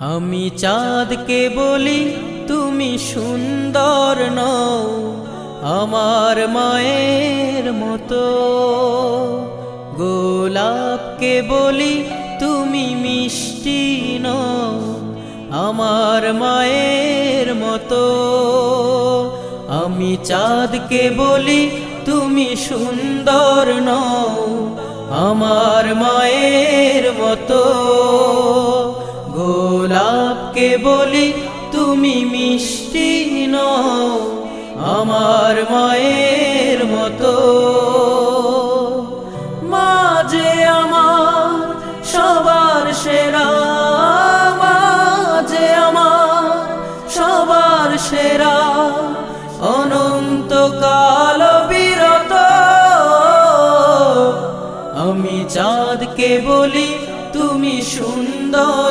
আমি চাঁদকে বলি তুমি সুন্দর নও আমার মায়ের মতো, গোলাপকে বলি তুমি মিষ্টি নও আমার মায়ের মতো। আমি চাঁদকে বলি তুমি সুন্দর নও আমার মায়ের মতো, গোলাপকে বলি তুমি মিষ্টি নও আমার মায়ের মতো। মা যে আমার সবার সেরা, মা যে আমার সবার সেরা, অনন্তকাল বিরত। আমি চাঁদকে বলি তুমি সুন্দর